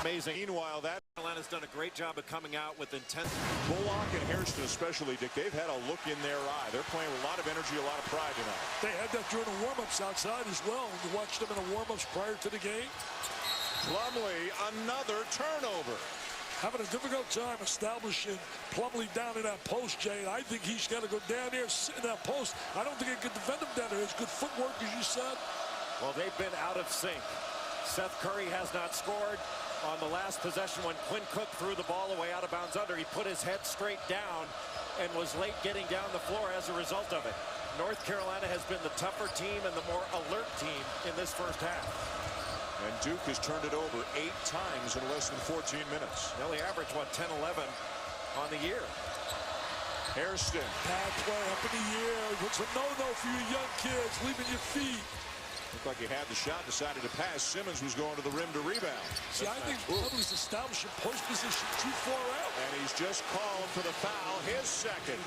Amazing. Meanwhile, that Atlanta's done a great job of coming out with intent. Bullock and Hairston especially, Dick, they've had a look in their eye. They're playing with a lot of energy, a lot of pride tonight. They had that during the warm-ups outside as well. You watched them in the warm-ups prior to the game. Plumlee, another turnover. Having a difficult time establishing Plumlee down in that post, Jay. I think he's got to go down there, sit in that post. I don't think he can defend him down there. It's good footwork, as you said. Well, they've been out of sync. Seth Curry has not scored on the last possession when Quinn Cook threw the ball away out of bounds under. He put his head straight down and was late getting down the floor as a result of it. North Carolina has been the tougher team and the more alert team in this first half. And Duke has turned it over 8 times in less than 14 minutes. They only average, what, 10, 11 on the year. Hairston. Bad play up in the air. It's a no-no for you young kids, leaving your feet. Looked like he had the shot, decided to pass. Simmons was going to the rim to rebound. See, I think Plumlee's establishing post position too far out. And he's just called for the foul, his second.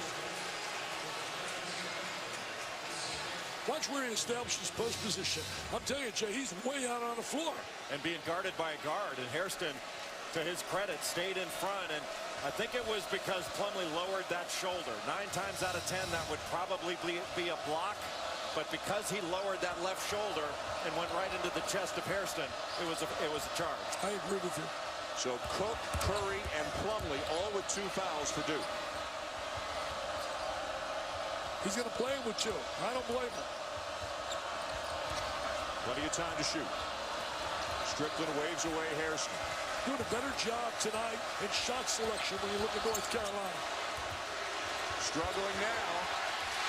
Watch where he establishes post position. I'm telling you, Jay, he's way out on the floor. And being guarded by a guard. And Hairston, to his credit, stayed in front. And I think it was because Plumlee lowered that shoulder. 9 times out of 10, that would probably be a block. But because he lowered that left shoulder and went right into the chest of Hairston, it was a charge. I agree with you. So Cook, Curry, and Plumlee all with 2 fouls for Duke. He's going to play him with 2. I don't blame him. Plenty of time to shoot. Strickland waves away Hairston. Doing a better job tonight in shot selection when you look at North Carolina. Struggling now.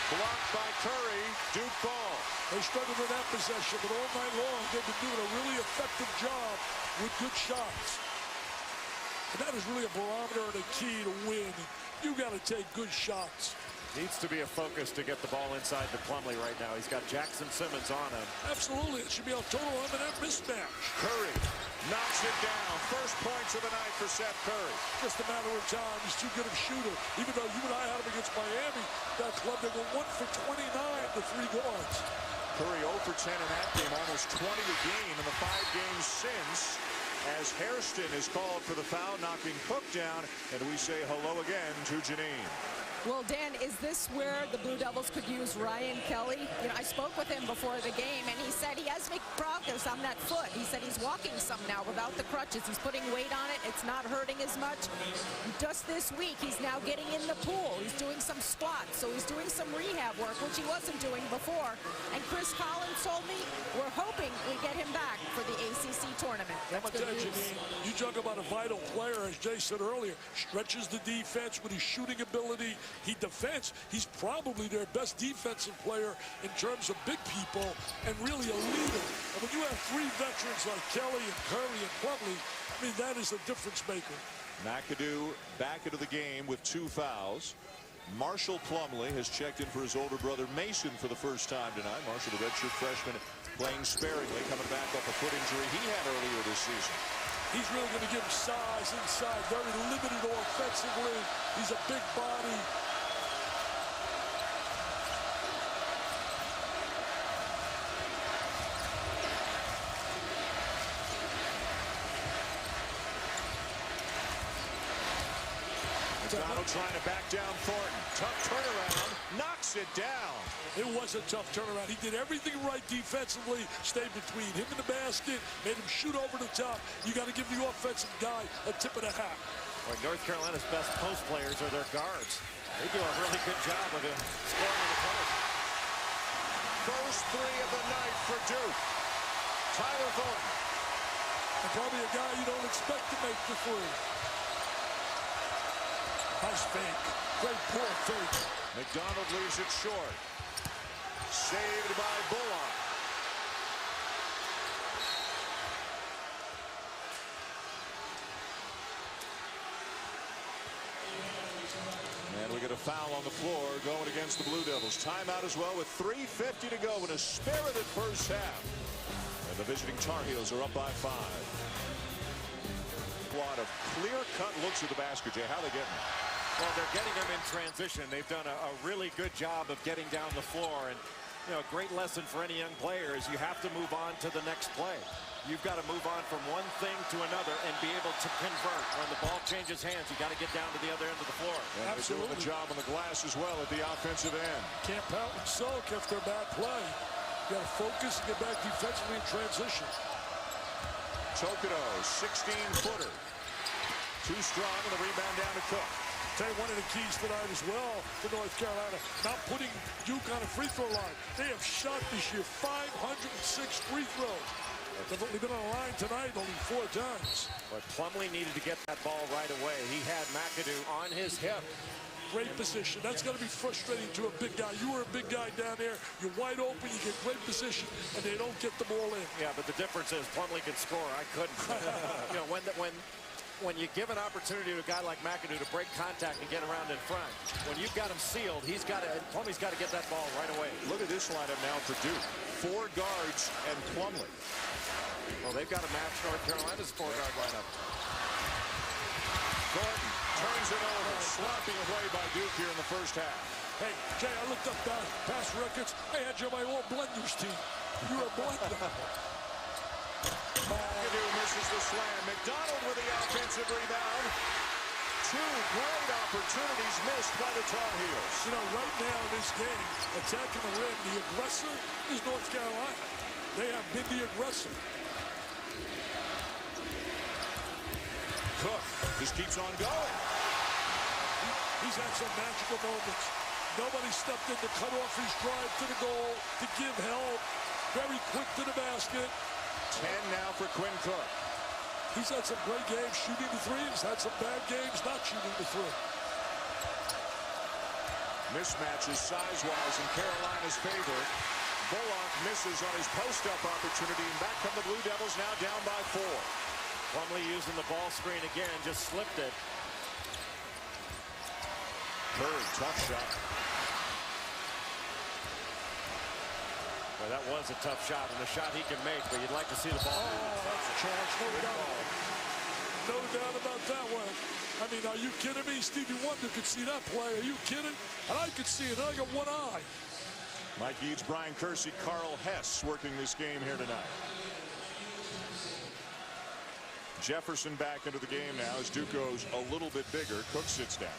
Blocked by Curry. Duke ball. They struggled with that possession, but all night long they've been doing a really effective job with good shots. And that is really a barometer and a key to win. You got to take good shots. Needs to be a focus to get the ball inside to Plumlee right now. He's got Jackson Simmons on him. Absolutely. It should be a total M&M mismatch. Curry knocks it down. First points of the night for Seth Curry. Just a matter of time. He's too good of a shooter. Even though you and I had him against Miami, that club, they were 1 for 29 to 3 guards. Curry 0 for 10 in that game, almost 20 a game in the 5 games since, as Hairston is called for the foul, knocking Cook down, and we say hello again to Janine. Well, Dan, is this where the Blue Devils could use Ryan Kelly? You know, I spoke with him before the game, and he said he has made progress on that foot. He said he's walking some now without the crutches. He's putting weight on it. It's not hurting as much. Just this week, he's now getting in the pool. He's doing some squats, so he's doing some rehab work, which he wasn't doing before. And Chris Collins told me we're hoping we get him back for the ACC tournament. That's good news. You talk about a vital player, as Jay said earlier, stretches the defense with his shooting ability. He defends. He's probably their best defensive player in terms of big people and really a leader. And when you have 3 veterans like Kelly and Curry and Plumlee, I mean, that is a difference maker. McAdoo back into the game with 2 fouls. Marshall Plumlee has checked in for his older brother Mason for the first time tonight. Marshall, the redshirt freshman, playing sparingly, coming back off a foot injury he had earlier this season. He's really going to give him size inside, very limited offensively. He's a big body. Donald trying to back down Thornton. Tough turnaround. Knocks it down. It was a tough turnaround. He did everything right defensively. Stayed between him and the basket. Made him shoot over the top. You got to give the offensive guy a tip of the hat. Well, North Carolina's best post players are their guards. They do a really good job of him scoring in the post. First 3 of the night for Duke. Tyler Thornton. And probably a guy you don't expect to make the 3. Nice fake. Great pull fake. McDonald leaves it short. Saved by Bullock. And we get a foul on the floor going against the Blue Devils. Timeout as well with 3:50 to go in a spirited first half. And the visiting Tar Heels are up by 5. A lot of clear-cut looks at the basket, Jay. How are they getting it? Well, they're getting them in transition. They've done a really good job of getting down the floor. And, you know, a great lesson for any young player is you have to move on to the next play. You've got to move on from one thing to another and be able to convert. When the ball changes hands, you got to get down to the other end of the floor. And they're doing the job on the glass as well at the offensive end. Can't pout and sulk after a bad play. You got to focus and get back defensively in transition. Tokido, 16-footer. Too strong, and the rebound down to Cook. Tell you one of the keys tonight as well for North Carolina, not putting Duke on a free throw line. They have shot this year 506 free throws. They've only been on the line tonight only 4 times. But Plumlee needed to get that ball right away. He had McAdoo on his hip. Great position. That's got to be frustrating to a big guy. You were a big guy down there. You're wide open. You get great position, and they don't get the ball in. Yeah, but the difference is Plumlee can score. I couldn't. You know, when you give an opportunity to a guy like McAdoo to break contact and get around in front, when you've got him sealed, Plumlee's got to get that ball right away. Look at this lineup now for Duke. 4 guards and Plumlee. Well, they've got to match North Carolina's 4-guard lineup. Gordon turns it over. Sloppy play by Duke here in the first half. Hey, Jay, I looked up past records. I had you on my all blenders team. You were a blender. McAdoo misses the slam. McDonald with the offensive rebound. 2 great opportunities missed by the Tar Heels. You know, right now in this game, attacking the rim, the aggressor is North Carolina. They have been the aggressor. Cook just keeps on going. He's had some magical moments. Nobody stepped in to cut off his drive to the goal, to give help. Very quick to the basket. 10 now for Quinn Cook. He's had some great games shooting the three. He's had some bad games not shooting the three. Mismatches size-wise in Carolina's favor. Bullock misses on his post-up opportunity, and back come the Blue Devils now down by 4. Plumlee using the ball screen again, just slipped it. Curry, tough shot. Well, that was a tough shot, and a shot he can make, but you'd like to see the ball. Oh, that's a charge. No doubt about that one. I mean, are you kidding me? Stevie Wonder could see that play. Are you kidding? And I could see it. I got one eye. Mike Eads, Brian Kersey, Carl Hess working this game here tonight. Jefferson back into the game now as Duke goes a little bit bigger. Cook sits down.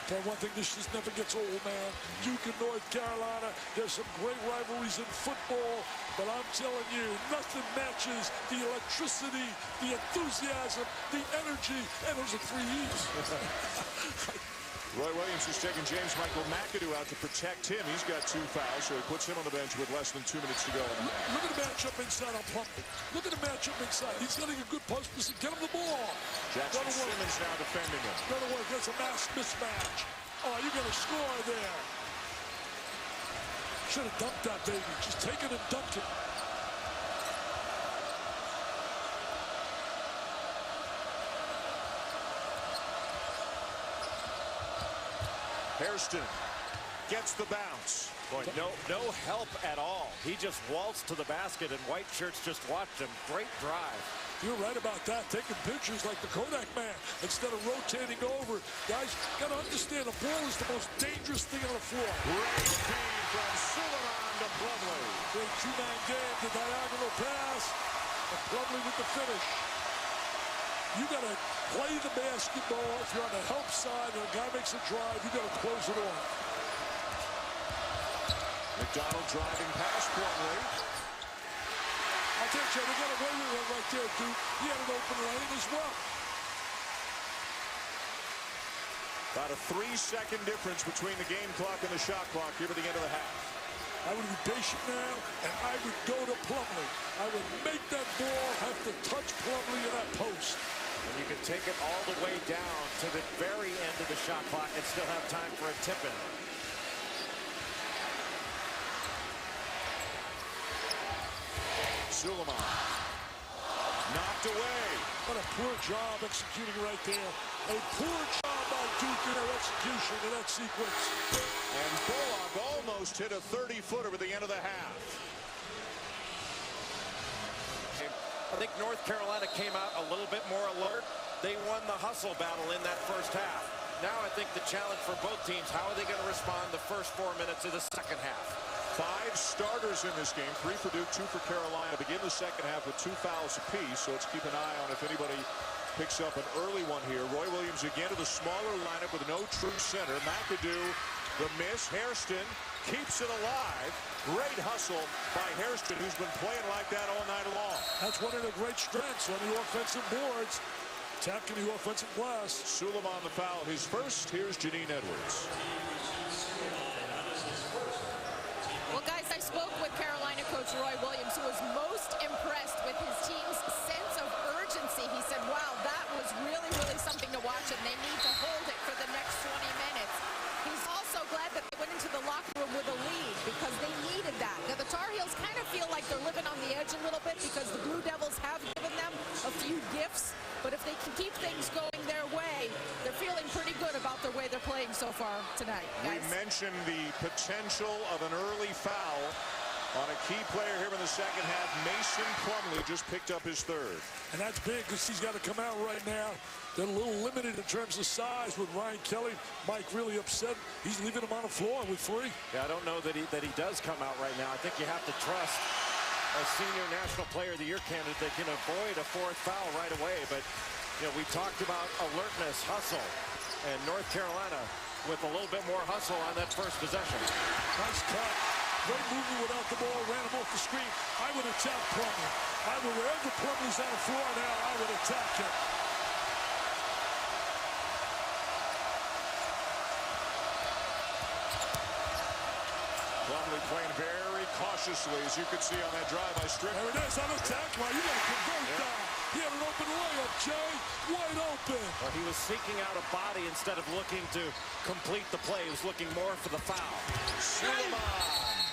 Tell one thing, this just never gets old, man. Duke and North Carolina, there's some great rivalries in football, but I'm telling you, nothing matches the electricity, the enthusiasm, the energy, and those are 3 E's. Roy Williams is taking James Michael McAdoo out to protect him. He's got 2 fouls, so he puts him on the bench with less than 2 minutes to go. Look at the matchup inside on Plumlee. Look at the matchup inside. He's getting a good post position. Get him the ball. Jackson Simmons now defending him. In other words, that's a mass mismatch. Oh, you're going to score there. Should have dunked that, baby. Just take it and dunk it. Hairston gets the bounce. Boy, no help at all. He just waltzed to the basket, and white shirts just watched him. Great drive. You're right about that. Taking pictures like the Kodak man instead of rotating over. Guys, got to understand the ball is the most dangerous thing on the floor. Great feed from Suleiman to Plumlee. Great 2-man game, the diagonal pass, and Plumlee with the finish. You got to play the basketball. If you're on the help side and a guy makes a drive, you got to close it off. McDonald driving past Plumlee. I'll tell you, they got away with it right there, dude. He had an open lane as well. About a 3-second difference between the game clock and the shot clock here at the end of the half. I would be patient now, and I would go to Plumlee. I would make that ball have to touch Plumlee in that post. And you can take it all the way down to the very end of the shot clock and still have time for a tip-in. Suleiman knocked away. What a poor job executing right there. A poor job by Duke in their execution in that sequence. And Bullock almost hit a 30-footer at the end of the half. I think North Carolina came out a little bit more alert. They won the hustle battle in that first half. Now I think the challenge for both teams, how are they going to respond the first 4 minutes of the second half? 5 starters in this game, 3 for Duke, 2 for Carolina. Begin the second half with 2 fouls apiece, so let's keep an eye on if anybody picks up an early one here. Roy Williams again to the smaller lineup with no true center. McAdoo, the miss. Hairston keeps it alive. Great hustle by Hairston, who's been playing like that all night long. That's one of the great strengths on the offensive boards. Attacking the offensive glass. Suleiman the foul, his first. Here's Janine Edwards. Well, guys, I spoke with Carolina coach Roy Williams, who was most impressed with his team's sense of urgency. He said, wow, that was really, really something to watch, and they need to hold it for the next 20 minutes. He's also glad that they went into the locker room with a lead because they needed that. Now, the Tar Heels kind of feel like they're living on the edge a little bit because the Blue Devils have given them a few gifts, but if they can keep things going their way, they're feeling pretty good about the way they're playing so far tonight, guys. We mentioned the potential of an early foul on a key player here in the second half. Mason Plumlee just picked up his third. And that's big because he's got to come out right now. They're a little limited in terms of size with Ryan Kelly. Mike really upset. He's leaving him on the floor with 3. Yeah, I don't know that he does come out right now. I think you have to trust a senior National Player of the Year candidate that can avoid a 4th foul right away. But, you know, we talked about alertness, hustle, and North Carolina with a little bit more hustle on that first possession. Nice cut. Great movement without the ball. Ran him off the screen. I would attack Plumlee. Wherever Plumlee's on the floor now, I would attack him. Plumlee playing very cautiously, as you could see on that drive by Strickland. There it is on attack. Well, you got to convert that. He had an open layup, Jay. Wide open. Well, he was seeking out a body instead of looking to complete the play. He was looking more for the foul. Suleiman.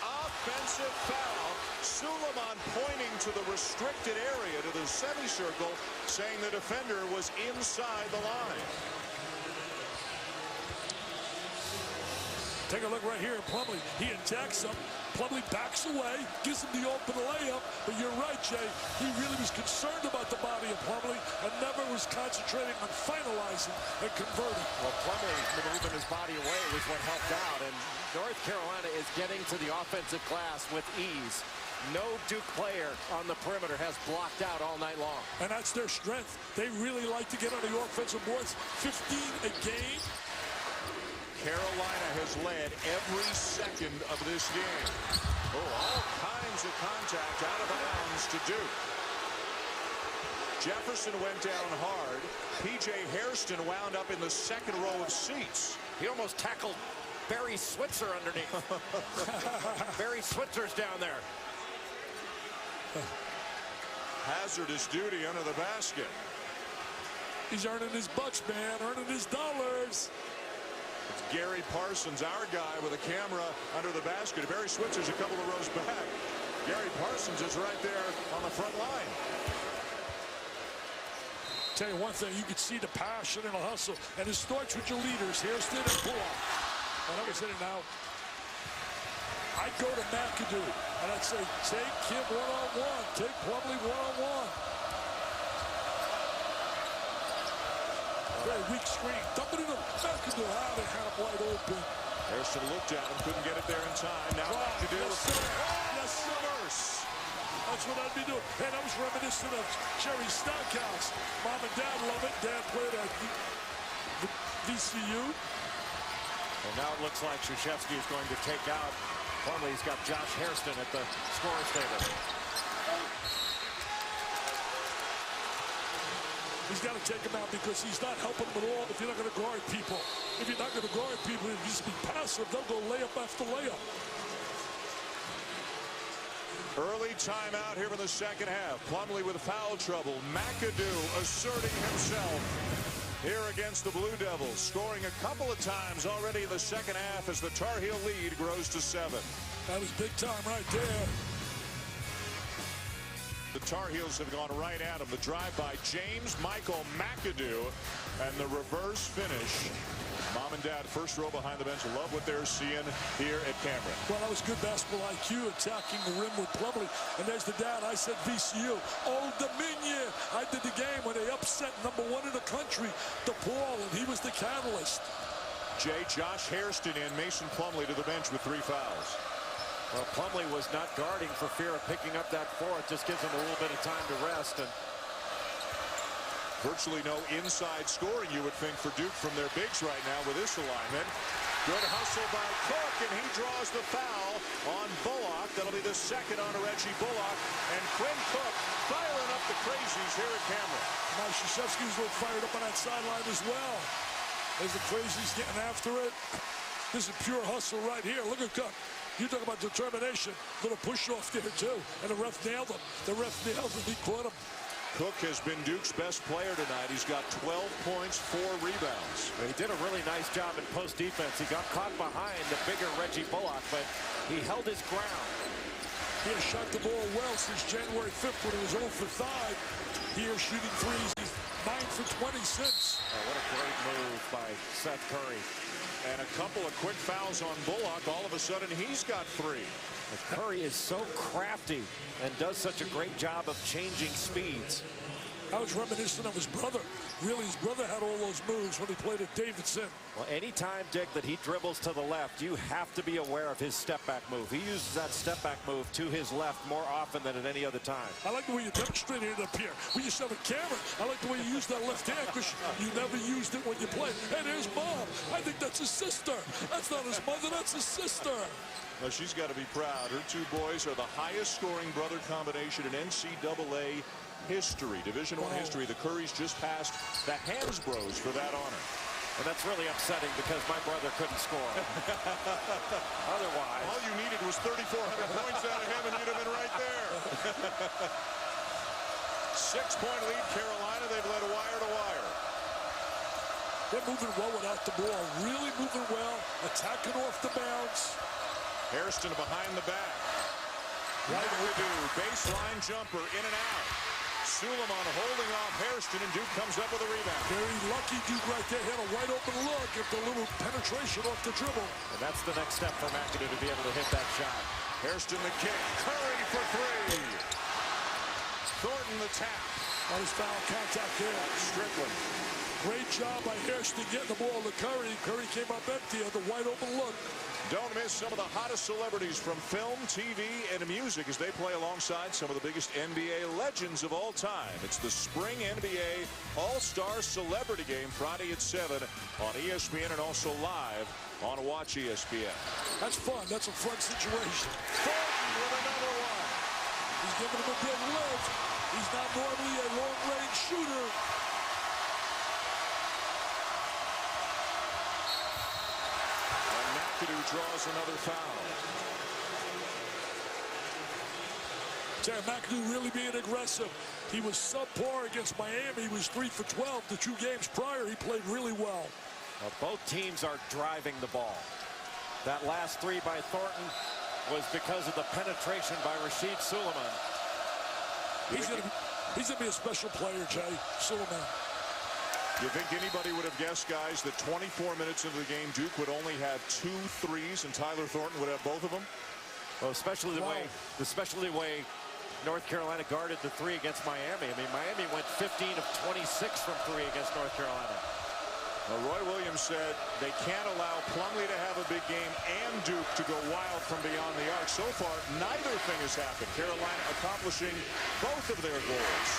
Offensive foul. Suleiman pointing to the restricted area, to the semicircle, saying the defender was inside the line. Take a look right here at Plumlee. He attacks him. Plumlee backs away, gives him the open layup. But you're right, Jay. He really was concerned about the body of Plumlee and never was concentrating on finalizing and converting. Well, Plumlee moving his body away was what helped out. And North Carolina is getting to the offensive glass with ease. No Duke player on the perimeter has blocked out all night long. And that's their strength. They really like to get on the offensive boards. 15 a game. Carolina has led every second of this game. Oh, all kinds of contact out of bounds to Duke. Jefferson went down hard. P.J. Hairston wound up in the second row of seats. He almost tackled Barry Switzer underneath. Barry Switzer's down there. Hazardous duty under the basket. He's earning his bucks, man, earning his dollars. It's Gary Parsons, our guy, with a camera under the basket. Barry Switzer's a couple of rows back. Gary Parsons is right there on the front line. Tell you one thing, you can see the passion and the hustle, and it starts with your leaders, Hairston and Bullock. And like I said it now, I'd go to McAdoo, and I'd say, take him one-on-one, take Plumlee one-on-one. Very weak screen, dump it in him, McAdoo, they had him wide open. Hairston looked at him, couldn't get it there in time. Now McAdoo. Yes, sir. Yes, sir. That's what I'd be doing. And I was reminiscent of Jerry Stackhouse. Mom and Dad love it. Dad played at VCU. And now it looks like Krzyzewski is going to take out Plumlee. He's got Josh Hairston at the scorer's table. He's got to take him out because he's not helping them at all if you're not going to guard people. If you're not going to guard people, if you just be passive, they'll go layup after layup. Early timeout here in the second half. Plumlee with foul trouble. McAdoo asserting himself here against the Blue Devils, scoring a couple of times already in the second half as the Tar Heel lead grows to 7. That was big time right there. The Tar Heels have gone right at him. The drive by James Michael McAdoo and the reverse finish. Mom and Dad, first row behind the bench, love what they're seeing here at Cameron. Well, that was good basketball IQ, attacking the rim with Plumlee. And there's the dad. I said VCU. Old Dominion. I did the game when they upset #1 in the country, DePaul, and he was the catalyst. Josh Hairston and Mason Plumlee to the bench with 3 fouls. Well, Plumlee was not guarding for fear of picking up that fourth. Just gives him a little bit of time to rest. And Virtually no inside scoring, you would think, for Duke from their bigs right now with this alignment. Good hustle by Cook, and he draws the foul on Bullock. That'll be the second on Reggie Bullock. And Quinn Cook firing up the crazies here at Cameron. Mike Krzyzewski's a little fired up on that sideline as well. As the crazies getting after it. This is pure hustle right here. Look at Cook. You talk about determination. Little push off there, too. And the ref nailed him. The ref nailed him. He caught him. Cook has been Duke's best player tonight. He's got 12 points, 4 rebounds. He did a really nice job in post defense. He got caught behind the bigger Reggie Bullock, but he held his ground. He has shot the ball well since January 5th when he was 0 for 5. Here shooting threes. He's 9 for 20 since. Oh, what a great move by Seth Curry. And a couple of quick fouls on Bullock. All of a sudden, he's got 3. Curry is so crafty and does such a great job of changing speeds. I was reminiscent of his brother. Really, his brother had all those moves when he played at Davidson. Well, anytime, Dick, that he dribbles to the left, you have to be aware of his step-back move. He uses that step-back move to his left more often than at any other time. I like the way you demonstrated it up here. We used to have a camera. I like the way you used that left hand because you never used it when you played. Hey, there's Mom. I think that's his sister. That's not his mother. That's his sister. Well, she's got to be proud. Her 2 boys are the highest scoring brother combination in NCAA history, Division I history. The Currys just passed the Hansbrough for that honor. And that's really upsetting because my brother couldn't score. Otherwise, all you needed was 3,400 points out of him and you'd have been right there. 6-point lead Carolina. They've led wire to wire. They're moving well without the ball. Really moving well. Attacking off the bounce. Hairston behind the back. Right we do. Baseline jumper in and out. Suleiman holding off Hairston, and Duke comes up with a rebound. Very lucky Duke right there. Had a wide open look at the little penetration off the dribble. And that's the next step for McAdoo to be able to hit that shot. Hairston the kick. Curry for 3. Thornton the tap. On his foul contact there. Strickland. Great job by Hairston getting the ball to Curry. Curry came up empty at the wide open look. Don't miss some of the hottest celebrities from film, TV, and music as they play alongside some of the biggest NBA legends of all time. It's the Spring NBA All-Star Celebrity Game Friday at 7 on ESPN and also live on Watch ESPN. That's fun. That's a fun situation. Thornton with another one. He's giving him a big lift. He's not normally a long-range shooter. McAdoo draws another foul. Terry McAdoo really being aggressive. He was subpar against Miami. He was 3 for 12. The 2 games prior, he played really well. Both teams are driving the ball. That last 3 by Thornton was because of the penetration by Rasheed Suleiman. He's gonna be a special player, Jay. Suleiman. You think anybody would have guessed, guys, that 24 minutes into the game, Duke would only have 2 threes and Tyler Thornton would have both of them? Well, especially the way North Carolina guarded the 3 against Miami. I mean, Miami went 15 of 26 from 3 against North Carolina. Well, Roy Williams said they can't allow Plumlee to have a big game and Duke to go wild from beyond the arc. So far, neither thing has happened. Carolina accomplishing both of their goals.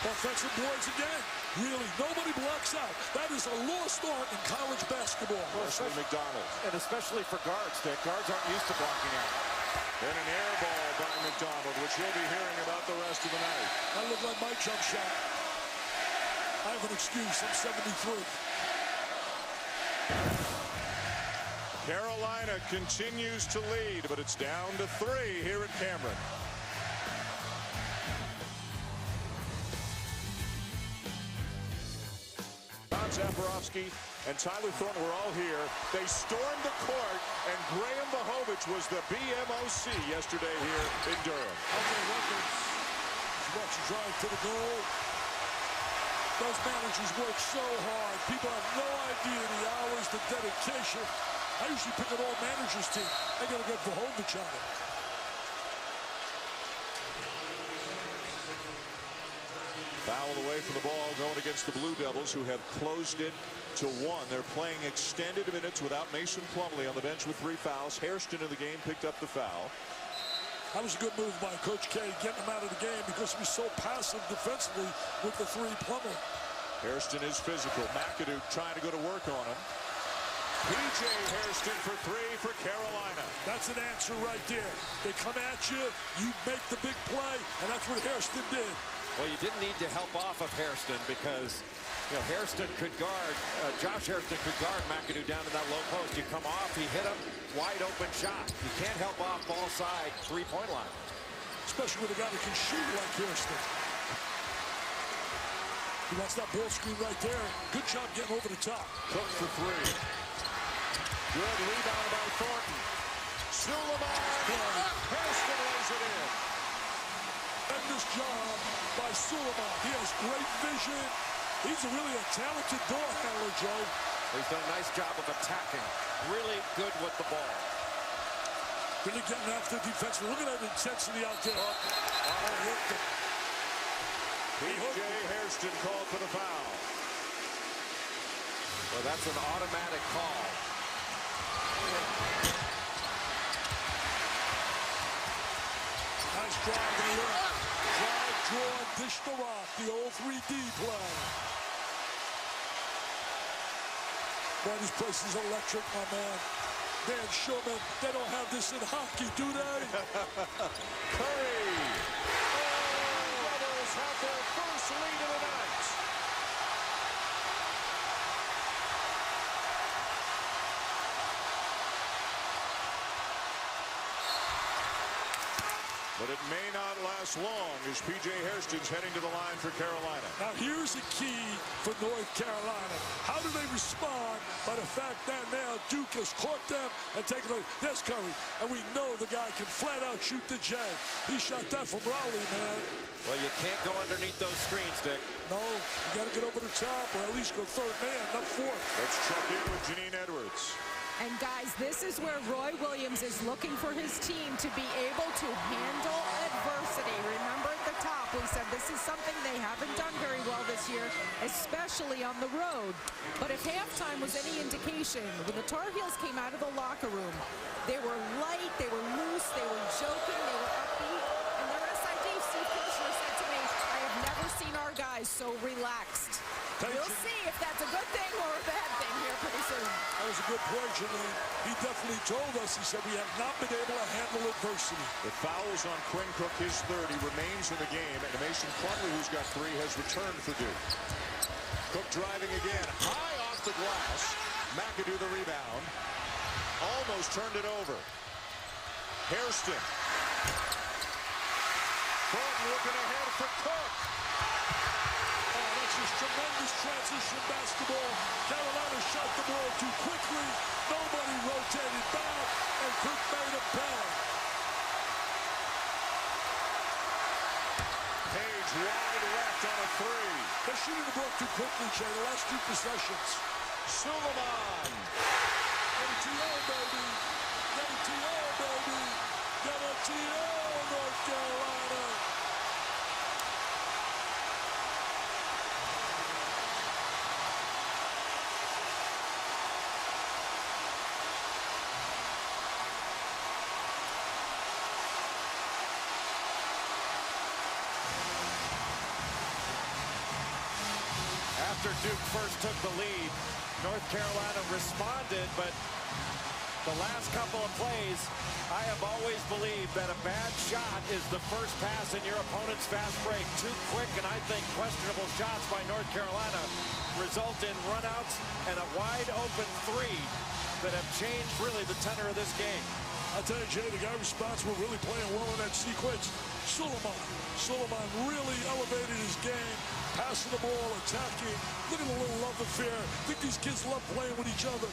Offensive boards again. Really, nobody blocks out. That is a lost art in college basketball. Wesley McDonald. And especially for guards, Dick. Guards aren't used to blocking out. And an air ball by McDonald, which you'll be hearing about the rest of the night. That looked like my jump shot. I have an excuse. I'm 73. Carolina continues to lead, but it's down to 3 here at Cameron. Zaporowski and Tyler Thornton were all here. They stormed the court, and Graham Bohovich was the BMOC yesterday here in Durham. Okay, records. Watch the drive to the goal. Those managers work so hard. People have no idea the hours, the dedication. I usually pick an all-managers team. I got to get Bohovich on it. Foul away from the ball going against the Blue Devils, who have closed it to 1. They're playing extended minutes without Mason Plumlee on the bench with 3 fouls. Hairston in the game picked up the foul. That was a good move by Coach K, getting him out of the game because he was so passive defensively with the three Plumlee. Hairston is physical. McAdoo trying to go to work on him. P.J. Hairston for three for Carolina. That's an answer right there. They come at you, you make the big play, and that's what Hairston did. Well, you didn't need to help off of Hairston because, you know, Hairston could guard, Josh Hairston could guard McAdoo down in that low post. You come off, he hit him, wide open shot. You can't help off ball side, three-point line. Especially with a guy that can shoot like Hairston. He wants that ball screen right there. Good job getting over the top. Cook for three. Good rebound by Thornton. Suleiman. Hairston lays it in. Tremendous job by Suleiman. He has great vision. He's really a talented door handler, Joe. He's done a nice job of attacking. Really good with the ball. Really getting after defense. Look at that intensity out there. P.J. Hairston called for the foul. Well, that's an automatic call. Nice drive to the left. Drive, draw, dish the rock. The old 3D play. Boy, this place is electric, my man. Dan Shulman, they don't have this in hockey, do they? Curry. Oh, Rebels have their first lead of the night. But it may not last long as P.J. Hairston's heading to the line for Carolina. Now here's the key for North Carolina. How do they respond by the fact that now Duke has caught them and taken a... There's Curry. And we know the guy can flat out shoot the J. He shot that from Raleigh, man. Well, you can't go underneath those screens, Dick. No, you got to get over the top or at least go third man, not fourth. Let's check in with Janine Edwards. And guys, this is where Roy Williams is looking for his team to be able to handle adversity. Remember at the top, we said this is something they haven't done very well this year, especially on the road. But if halftime was any indication, when the Tar Heels came out of the locker room, they were light, they were loose, they were joking, they were upbeat. And their SID, Steve Kirshner, said to me, I have never seen our guys so relaxed. We'll see if that's a good thing or a bad thing here pretty soon. That was a good point, Janine. He definitely told us, he said, we have not been able to handle adversity. The foul's on Quinn Cook, his third. He remains in the game. And Mason Plumlee, who's got three, has returned for Duke. Cook driving again. High off the glass. McAdoo the rebound. Almost turned it over. Hairston. Thornton looking ahead for Cook. Tremendous transition basketball. Carolina shot the ball too quickly. Nobody rotated back, and Cook made a pay. Page wide left on a three. They're shooting the ball too quickly, Jay, the last two possessions. Suleiman. WTO, baby. WTO, baby. WTO, North Carolina. After Duke first took the lead, North Carolina responded, but the last couple of plays, I have always believed that a bad shot is the first pass in your opponent's fast break. Too quick and I think questionable shots by North Carolina result in runouts and a wide open three that have changed really the tenor of this game. I'll tell you, Jay, the guy responsible really playing well in that sequence. Suleiman really elevated his game, passing the ball, attacking. Look at the little love affair. I think these kids love playing with each other.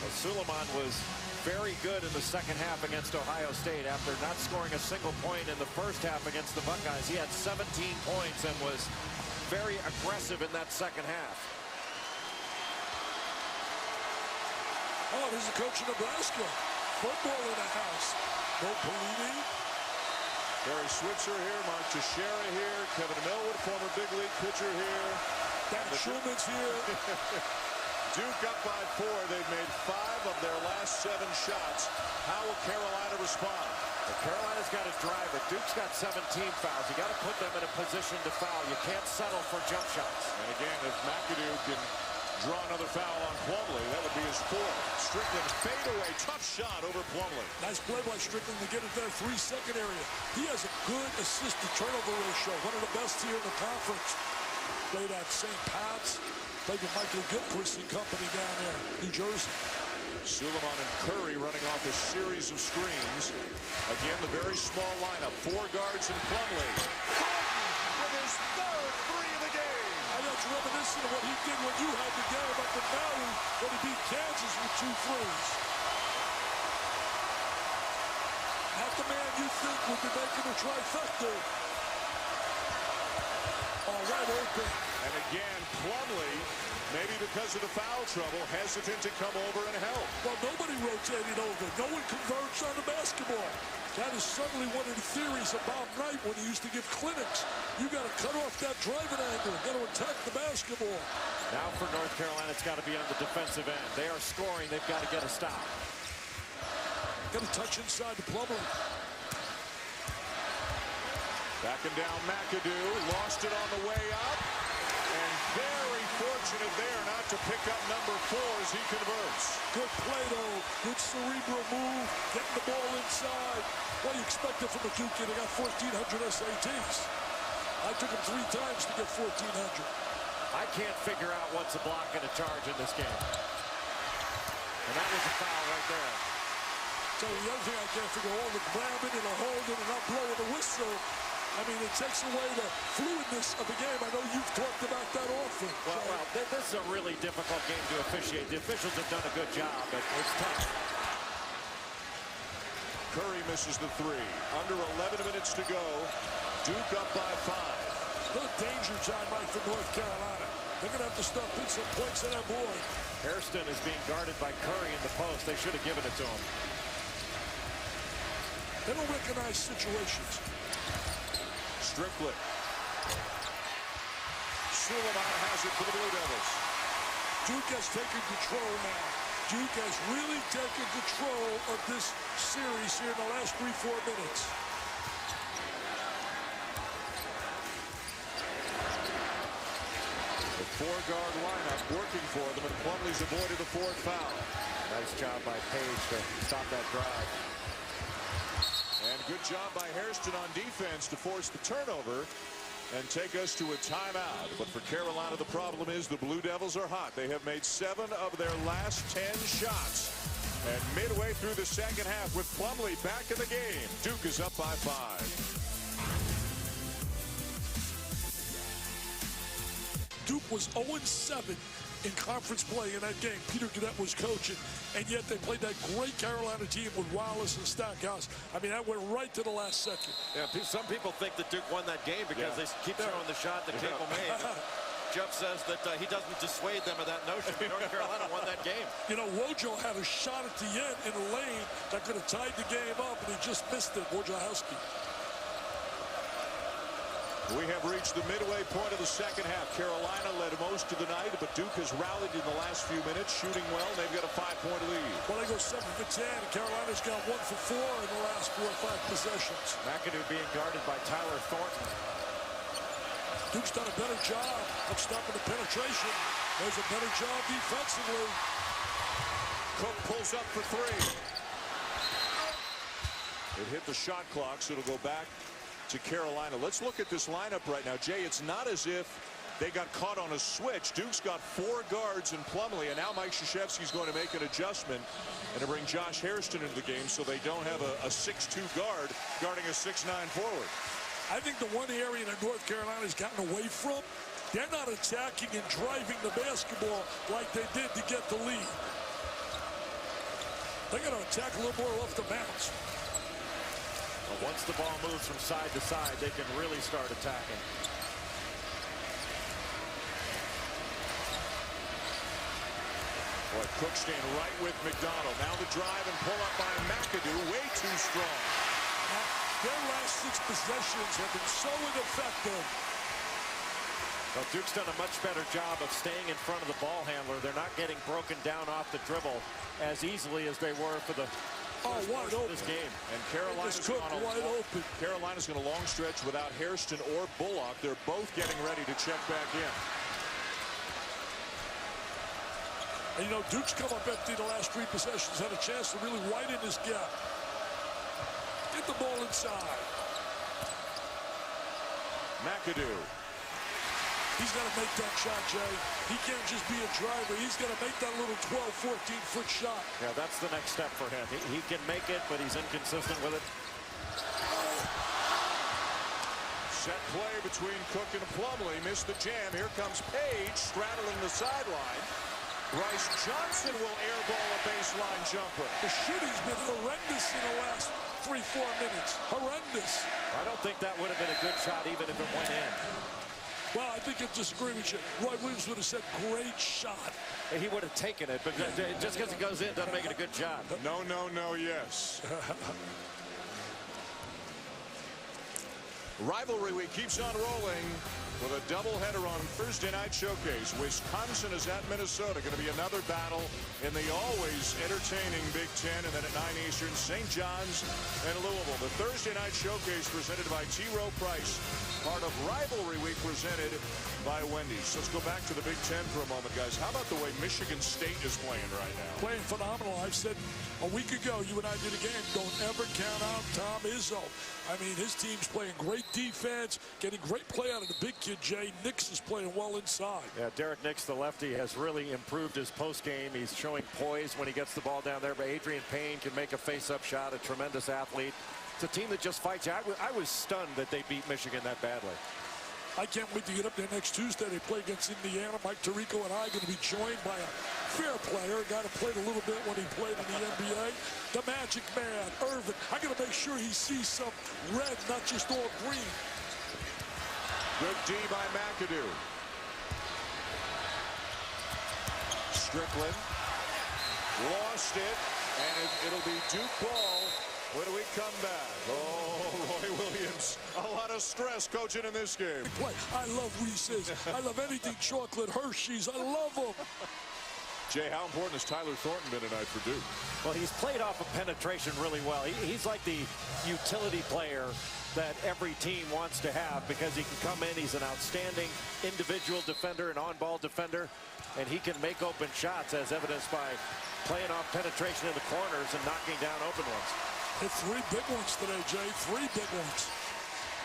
Well, Suleiman was very good in the second half against Ohio State after not scoring a single point in the first half against the Buckeyes. He had 17 points and was very aggressive in that second half. Oh, this is the coach of Nebraska. Football in the house. Bo Pelini. Barry Switzer here, Mark Teixeira here, Kevin Millwood, former big league pitcher here. Dan Schulman's here. Duke up by 4. They've made 5 of their last 7 shots. How will Carolina respond? Well, Carolina's got to drive it. Duke's got 17 fouls. You got to put them in a position to foul. You can't settle for jump shots. And again, if McAdoo can draw another foul on Plumlee, that would be his 4th. Strickland fadeaway, tough shot over Plumlee. Nice play by Strickland to get it there, 3-second area. He has a good assist-to-turnover ratio, one of the best here in the conference. Played at St. Pat's, played with Michael Gilchrist and company down there, New Jersey. Suleiman and Curry running off a series of screens. Again, the very small lineup, 4 guards and Plumlee. With his 3rd three of the game. And that's reminiscent of what he did when you had the game up in Maui when he beat Kansas with 2 threes. Not the man you think would be making a trifecta. All right, open. And again, Plumlee, maybe because of the foul trouble, hesitant to come over and help. Well, nobody rotated over. No one converged on the basketball. That is certainly one of the theories of Bob Knight when he used to give clinics. You got to cut off that driving angle. Got to attack the basketball. Now for North Carolina, it's got to be on the defensive end. They are scoring. They've got to get a stop. Got to touch inside the Plumlee. Backing down McAdoo, lost it on the way up. And very fortunate there not to pick up number 4 as he converts. Good play, though. Good cerebral move. Getting the ball inside. What do you expect from a Duke kid? They got 1,400 SATs. I took him 3 times to get 1,400. I can't figure out what's a block and a charge in this game. And that was a foul right there. So the other thing I can't figure out, all the grabbing and the holding and not blowing the whistle. I mean, it takes away the fluidness of the game. I know you've talked about that often. Well, this is a really difficult game to officiate. The officials have done a good job, but it's tough. Curry misses the 3. Under 11 minutes to go. Duke up by 5. Good danger time right for North Carolina. They're going to have to start putting some points on that board. Hairston is being guarded by Curry in the post. They should have given it to him. They don't recognize situations. Strickland. Suleiman has it for the Blue Devils. Duke has taken control now. Duke has really taken control of this series here in the last 3-4 minutes. The 4-guard lineup working for them, and Plumlee's avoided the 4th foul. Nice job by Page to stop that drive. And good job by Hairston on defense to force the turnover and take us to a timeout. But for Carolina, the problem is the Blue Devils are hot. They have made 7 of their last 10 shots. And midway through the second half with Plumlee back in the game, Duke is up by 5. Duke was 0-7 in conference play in that game. Peter Gannett was coaching, and yet they played that great Carolina team with Wallace and Stackhouse. I mean, that went right to the last second. Yeah, some people think that Duke won that game because they keep throwing the shot that Capel made. Jeff says that he doesn't dissuade them of that notion. North Carolina won that game. You know, Wojo had a shot at the end in a lane that could have tied the game up, and he just missed it, Wojciechowski. We have reached the midway point of the second half. Carolina led most of the night, but Duke has rallied in the last few minutes, shooting well. They've got a 5-point lead. Well, they go 7 for 10. Carolina's got 1 for 4 in the last 4 or 5 possessions. McAdoo being guarded by Tyler Thornton. Duke's done a better job of stopping the penetration. There's a better job defensively. Cook pulls up for 3. It hit the shot clock, so it'll go back to Carolina. Let's look at this lineup right now. Jay, it's not as if they got caught on a switch. Duke's got 4 guards in Plumlee, and now Mike Krzyzewski's going to make an adjustment and to bring Josh Hairston into the game so they don't have a 6'2 guard guarding a 6'9 forward. I think the one area that North Carolina's gotten away from, they're not attacking and driving the basketball like they did to get the lead. They got to attack a little more off the bounce. Once the ball moves from side to side, they can really start attacking. Boy, Cook staying right with McDonald. Now the drive and pull up by McAdoo. Way too strong. Their last 6 possessions have been so ineffective. Well, Duke's done a much better job of staying in front of the ball handler. They're not getting broken down off the dribble as easily as they were for the wide open this game. And Carolina's going a long stretch without Hairston or Bullock. They're both getting ready to check back in. And, you know, Duke's come up empty the last 3 possessions, had a chance to really widen this gap. Get the ball inside. McAdoo. He's got to make that shot, Jay. He can't just be a driver. He's got to make that little 12, 14-foot shot. Yeah, that's the next step for him. He can make it, but he's inconsistent with it. Set play between Cook and Plumlee. Missed the jam. Here comes Page straddling the sideline. Bryce Johnson will airball a baseline jumper. The shooting's been horrendous in the last 3-4 minutes. Horrendous. I don't think that would have been a good shot even if it went in. Well, I think I disagree with you. Roy Williams would have said, great shot. He would have taken it, but just because it goes in doesn't make it a good shot. No, no, no, yes. Rivalry week keeps on rolling with a doubleheader on Thursday Night Showcase. Wisconsin is at Minnesota. Going to be another battle in the always entertaining Big Ten. And then at 9 Eastern, St. John's and Louisville. The Thursday Night Showcase presented by T. Rowe Price. Part of Rivalry Week presented by Wendy's. Let's go back to the Big Ten for a moment, guys. How about the way Michigan State is playing right now? Playing phenomenal. I've said a week ago, you and I did a game, don't ever count out Tom Izzo. I mean, his team's playing great defense, getting great play out of the big kid, Jay. Nix is playing well inside. Yeah, Derek Nix, the lefty, has really improved his post game. He's showing poise when he gets the ball down there. But Adrian Payne can make a face-up shot, a tremendous athlete. It's a team that just fights. I was stunned that they beat Michigan that badly. I can't wait to get up there next Tuesday. They play against Indiana. Mike Tirico and I are going to be joined by a fair player, a guy that played a little bit when he played in the NBA. The Magic Man, Irvin. I got to make sure he sees some red, not just all green. Good D by McAdoo. Strickland lost it, and it'll be Duke ball. When do we come back? Oh, Roy Williams. A lot of stress coaching in this game. I love Reese's. I love anything chocolate. Hershey's. I love them. Jay, how important has Tyler Thornton been tonight for Duke? Well, he's played off of penetration really well. He's like the utility player that every team wants to have because he can come in. He's an outstanding individual defender, an on-ball defender, and he can make open shots as evidenced by playing off penetration in the corners and knocking down open ones. Hit 3 big ones today, Jay. 3 big ones.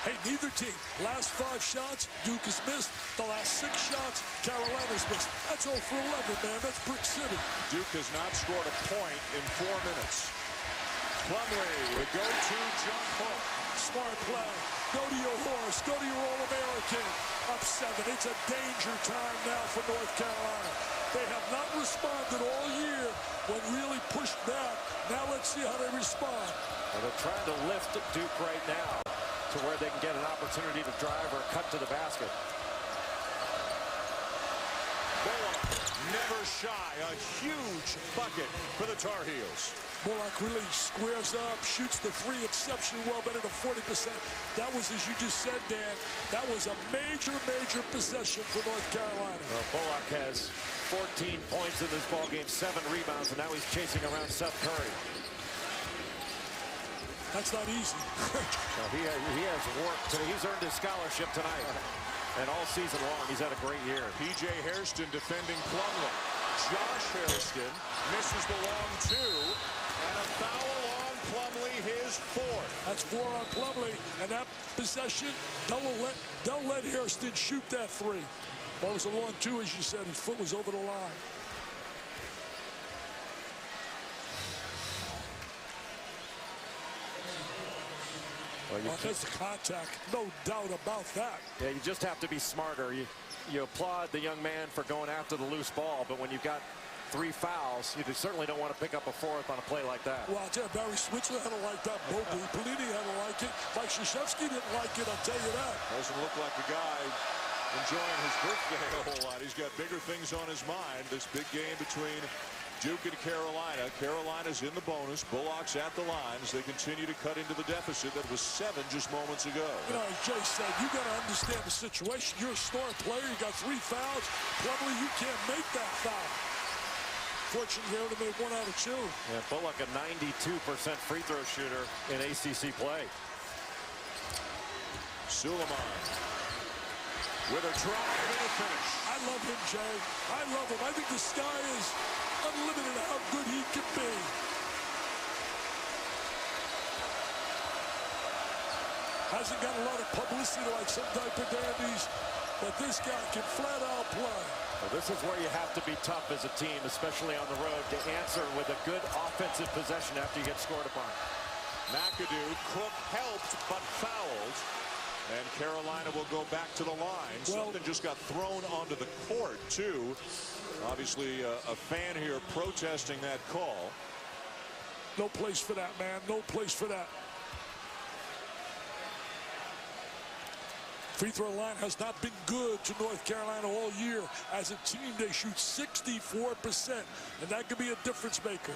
Hey, neither team. Last 5 shots, Duke has missed. The last 6 shots, Carolina's missed. That's 0 for 11, man. That's Brick City. Duke has not scored a point in 4 minutes. Plumlee, the go-to jump hook. Smart play. Go to your horse. Go to your All-American. Up 7. It's a danger time now for North Carolina. They have not responded all year when really pushed back. Now let's see how they respond. Well, they're trying to lift Duke right now to where they can get an opportunity to drive or cut to the basket. Bullock, never shy. A huge bucket for the Tar Heels. Bullock really squares up, shoots the 3 exceptionally well, better than 40%. That was, as you just said, Dan, that was a major, major possession for North Carolina. Well, Bullock has 14 points in this ballgame, 7 rebounds, and now he's chasing around Seth Curry. That's not easy. Well, he has worked. He's earned his scholarship tonight. And all season long, he's had a great year. P.J. Hairston defending Plumlee. Josh Hairston misses the long 2. And a foul on Plumlee, his 4th. That's 4 on Plumlee. And that possession, they'll let Hairston shoot that 3. Well, it was a long 2, as you said. His foot was over the line. Well, that's the contact, no doubt about that. Yeah, you just have to be smarter. You applaud the young man for going after the loose ball, but when you've got 3 fouls, you certainly don't want to pick up a 4th on a play like that. Well, I'll tell you, Barry Switzer had to like that. Bo Pelini had to like it. Mike Krzyzewski didn't like it, I'll tell you that. Doesn't look like the guy enjoying his birthday a whole lot. He's got bigger things on his mind. This big game between Duke and Carolina. Carolina's in the bonus. Bullock's at the lines. They continue to cut into the deficit that was 7 just moments ago. You know, as Jay said, you got to understand the situation. You're a star player. You got 3 fouls. Plumlee, you can't make that foul. Fortunately, they only made 1 out of 2. Yeah, Bullock, a 92% free throw shooter in ACC play. Suleiman with a drive and a finish. I love him, Jay. I love him. I think the sky is unlimited how good he can be. Hasn't got a lot of publicity like some diaper dandies, but this guy can flat out play. Well, this is where you have to be tough as a team, especially on the road, to answer with a good offensive possession after you get scored upon. McAdoo, Cook helped but fouled. And Carolina will go back to the line. Something just got thrown onto the court, too. Obviously, a fan here protesting that call. No place for that, man. No place for that. Free throw line has not been good to North Carolina all year. As a team, they shoot 64%, and that could be a difference maker.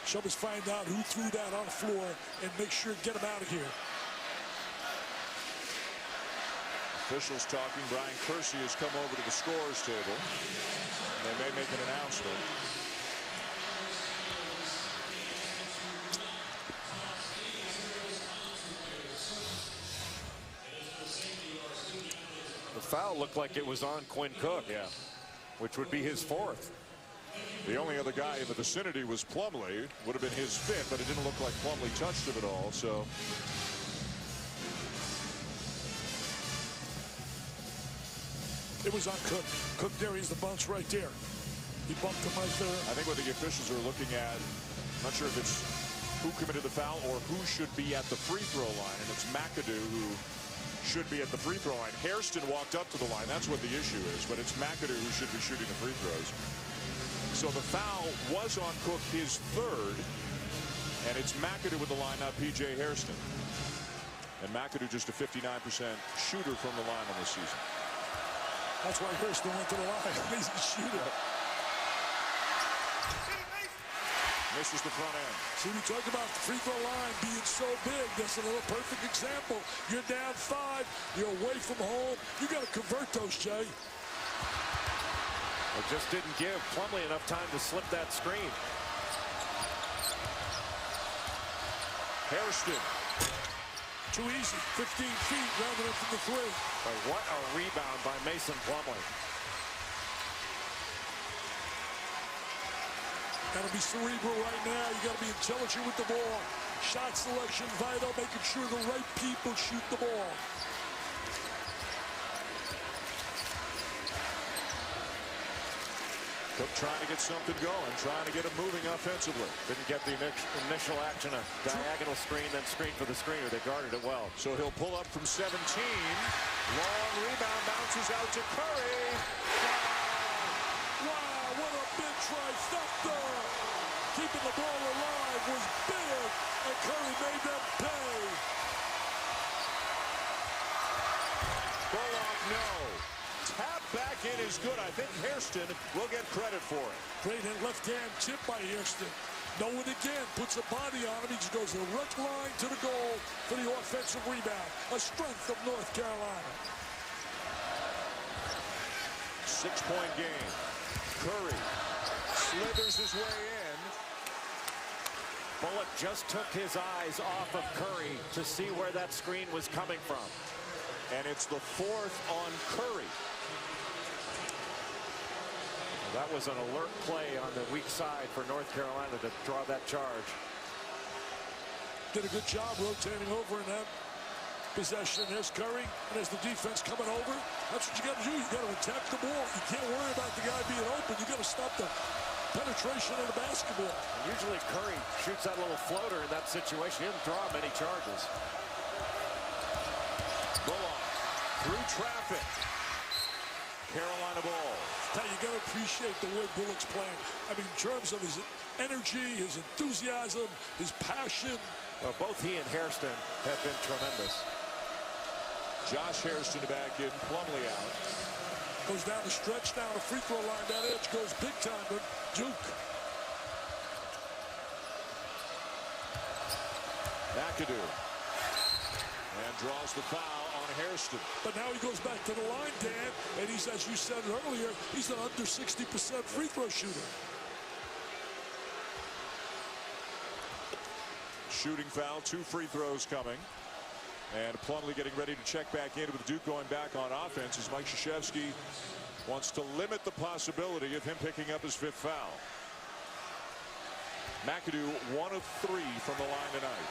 Show us find out who threw that on the floor and make sure to get him out of here. Officials talking. Brian Kersey has come over to the scorer's table. They may make an announcement. The foul looked like it was on Quinn Cook, which would be his 4th. The only other guy in the vicinity was Plumlee. Would have been his 5th, but it didn't look like Plumlee touched him at all. So. It was on Cook. Cook there, he's the bounce right there. He bumped him right there. I think what the officials are looking at, I'm not sure if it's who committed the foul or who should be at the free throw line, and it's McAdoo who should be at the free throw line. Hairston walked up to the line. That's what the issue is, but it's McAdoo who should be shooting the free throws. So the foul was on Cook, his 3rd, and it's McAdoo with the line, not P.J. Hairston. And McAdoo just a 59% shooter from the line on this season. That's why Hairston went to the line. He's a shooter. Misses the front end. See, we talk about the free throw line being so big. That's a little perfect example. You're down 5. You're away from home. You got to convert those, Jay. It just didn't give Plumlee enough time to slip that screen. Hairston. Too easy. 15 feet, rounded up from the 3. But what a rebound by Mason Plumlee. Got to be cerebral right now. You got to be intelligent with the ball. Shot selection vital, making sure the right people shoot the ball. Cook trying to get something going, trying to get him moving offensively. Didn't get the initial action, a diagonal screen, then screen for the screener. They guarded it well. So he'll pull up from 17. Long rebound, bounces out to Curry. Wow, what a big trifecta. Keeping the ball alive was big, and Curry made them pay. Bullock, no. Tap back in is good. I think Hairston will get credit for it. Great left-hand tip by Hairston. No one again puts a body on him. He just goes direct line to the goal for the offensive rebound. A strength of North Carolina. 6-point game. Curry slithers his way in. Bullock just took his eyes off of Curry to see where that screen was coming from. And it's the 4th on Curry. That was an alert play on the weak side for North Carolina to draw that charge. Did a good job rotating over in that possession. There's Curry, and there's the defense coming over. That's what you got to do. You got to attack the ball. You can't worry about the guy being open. You got to stop the penetration of the basketball. And usually Curry shoots that little floater in that situation. He didn't draw many charges. Bullock through traffic. Carolina ball. Now you got to appreciate the way Bullock's playing. I mean, in terms of his energy, his enthusiasm, his passion. Well, both he and Hairston have been tremendous. Josh Hairston back in, Plumlee out. Goes down the stretch, down the free throw line. That edge goes big time to Duke. McAdoo. And draws the foul on Hairston. But now he goes back to the line, Dan, and he's, as you said earlier, he's an under 60% free throw shooter. Shooting foul, 2 free throws coming. And Plumlee getting ready to check back in with Duke going back on offense as Mike Krzyzewski wants to limit the possibility of him picking up his 5th foul. McAdoo 1 of 3 from the line tonight.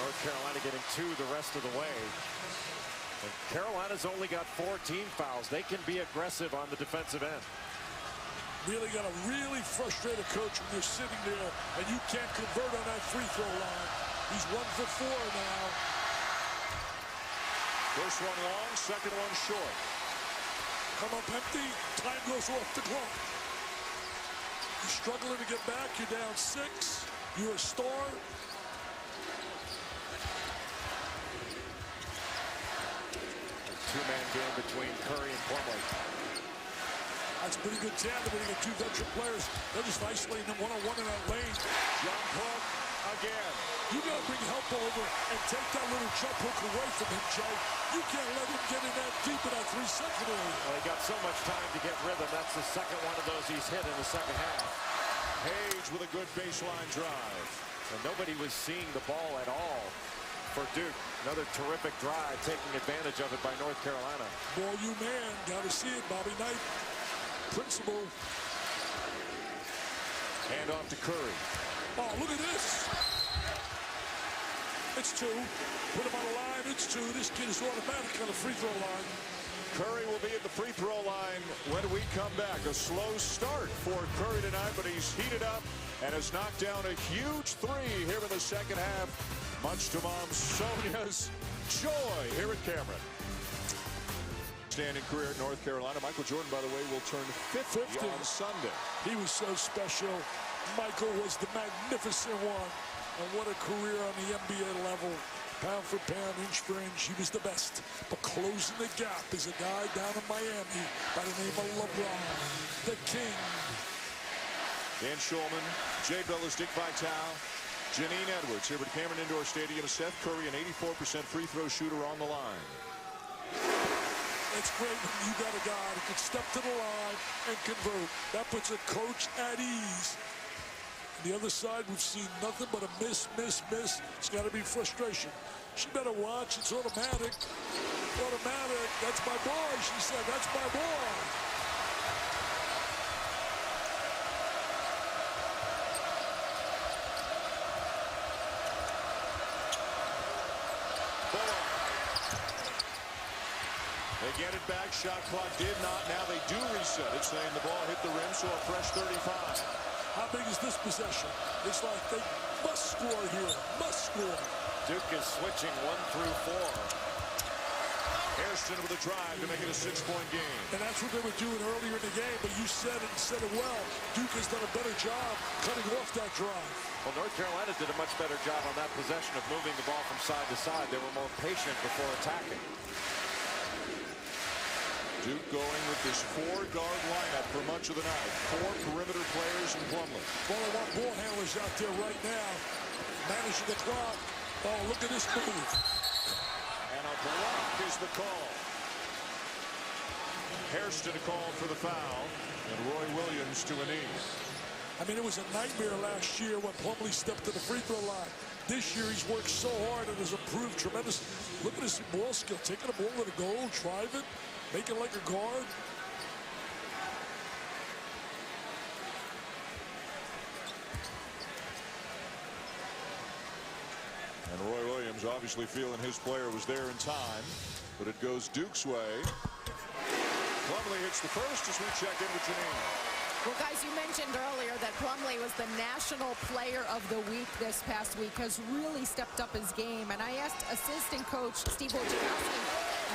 North Carolina getting 2 the rest of the way. And Carolina's only got 14 fouls. They can be aggressive on the defensive end. Really got a really frustrated coach when you're sitting there and you can't convert on that free throw line. He's 1 for 4 now. First one long, second one short. Come up empty, time goes off the clock. You're struggling to get back, you're down 6, you're a star. Two-man game between Curry and Plumlee. That's a pretty good tandem when you get 2 veteran players. They're just isolating them one-on-one in that lane. John Clark again. You got to bring help over and take that little jump hook away from him, Jay. You can't let him get in that deep in that 3-second area. Well, he got so much time to get rhythm. That's the second one of those he's hit in the second half. Page with a good baseline drive. And nobody was seeing the ball at all for Duke. Another terrific drive, taking advantage of it by North Carolina. Boy, you man, got to see it, Bobby Knight. Principal. Hand off to Curry. Oh, look at this. It's 2. Put him on the line. It's 2. This kid is automatic on the free throw line. Curry will be at the free throw line when we come back. A slow start for Curry tonight, but he's heated up and has knocked down a huge 3 here in the second half. Much to Mom Sonia's joy here at Cameron. Standing career at North Carolina. Michael Jordan, by the way, will turn 50 on Sunday. He was so special. Michael was the magnificent one. And what a career on the NBA level. Pound for pound, inch for inch, he was the best. But closing the gap is a guy down in Miami by the name of LeBron, the king. Dan Shulman, Jay Billis, Dick Vitale, Janine Edwards here at Cameron Indoor Stadium. Seth Curry, an 84% free throw shooter on the line. It's great when you got a guy that can step to the line and convert. That puts a coach at ease. On the other side, we've seen nothing but a miss, miss, miss. It's got to be frustration. She better watch. It's automatic. Automatic. That's my boy, she said. That's my boy. They get it back. Shot clock did not. Now they do reset it, saying the ball hit the rim, so a fresh 35. How big is this possession? It's like they must score here. Must score. Duke is switching 1 through 4. Hairston with a drive to make it a 6-point game. And that's what they were doing earlier in the game, but you said it well. Duke has done a better job cutting off that drive. Well, North Carolina did a much better job on that possession of moving the ball from side to side. They were more patient before attacking. Duke going with this 4-guard lineup for much of the night. 4 perimeter players in Plumlee. Well, I want ball handlers out there right now, managing the clock. Oh, look at this move. And a block is the call. Hairston called for the foul, and Roy Williams to a knee. I mean, it was a nightmare last year when Plumlee stepped to the free throw line. This year, he's worked so hard and has improved tremendously. Look at his ball skill, taking the ball to the goal, driving, making like a guard. And Roy Williams obviously feeling his player was there in time, but it goes Duke's way. Plumlee hits the first as we check in with Janine. Well, guys, you mentioned earlier that Plumlee was the National Player of the Week this past week, has really stepped up his game. And I asked assistant coach Steve Wojciechowski